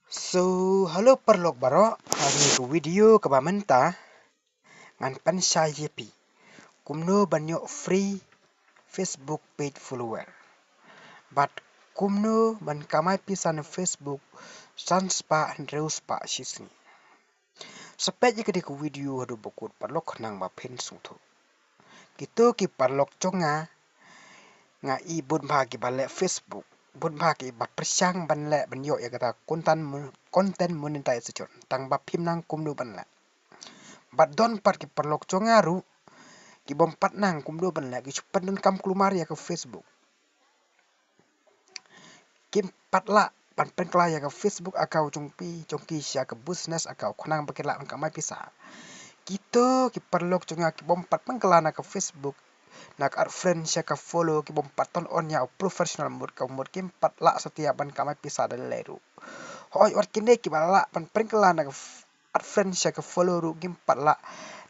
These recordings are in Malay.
So, halo perlok baro, hari ke video ke bamenta, ngan pan saya yepi. Kumno banyak free Facebook page follower. But kumno ban kamai pisan Facebook sans pa andreus pa sisni. Sepet je ke video hadu bokut perlok nang ba pen sungto. Gitu ki perlok conga nga ibun bagi balik Facebook. Bun bagi ba persang ban le ban yo ya kata konten monetization tang ba pim nang kumno ban le. Bat don pat ki perlok congaru ki bom pat nang kumdo ban le ki chupan don kam klumar ya ke Facebook. Kim pat la pan pen kla ya ke Facebook akau congki sia ke business akau konang bakela ang kamai pisa. Kita ki perlok conga ki bom pat pengkela na ke Facebook nak art friend sia ke follow ki bom pat ton on ya professional mood kim pat la setiap ban kamai pisa dan leru. Hoi wat kine ki bala pan pengkela na ke art friend sia ke follow ru kim pat la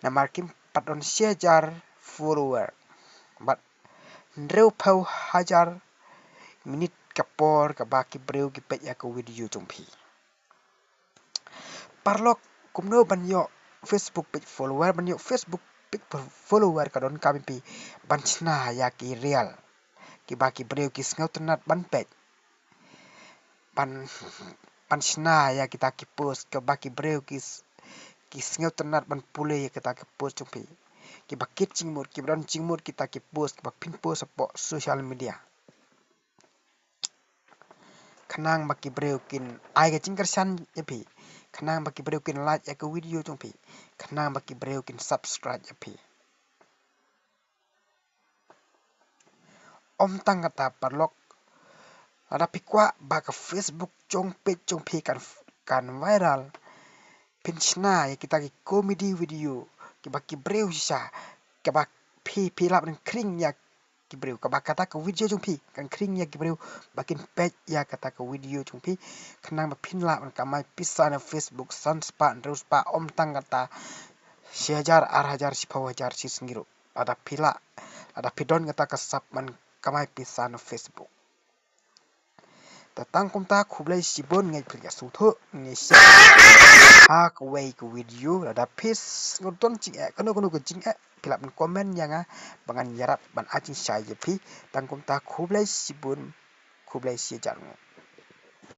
na mar kim pat on share follower. But ndreu pau hajar minit kapor ka baki breu ki pet ya ke video jompi. Parlok kumno banyo Facebook page follower banyo Facebook page follower ka don kami pi banchna ya ki real ki baki breu ki snau tenat ban page panchna ya kita ki post ke baki breu ki snau tenat ban pule ya kita ki post jompi ki bakit cingmut ki bran cingmut kita ki post bak pin post po social media. Kenang baki breu kin ai ke cingkersan yepi. Kenang baki breu kin like ya ke video jompi. Kenang baki breu kin subscribe yepi. Om tang kata perlok ada pikwa baka Facebook jompi kan viral. Pinchna ya kita ki komedi video ki baki breu sisa ki bak pi lap dan kring ya ki breu ka kata ke video jompi kan kring ya ki breu bakin page ya kata ke video jompi kenang bapin lap kan kamai pisa na Facebook sans pa terus pa om tang kata siajar arhajar si pawajar si sengiru ada pila ada pidon kata kesap man kamai pisa na Facebook. Tatang kum ta khublai sibon ngai philya sutho ngai sia ha ko wei ko video ada pis ngoton cing kono ko cing pilap komen yang bangan yarat ban acing sai jepi tang kum ta khublai sibon khublai sia jarmu.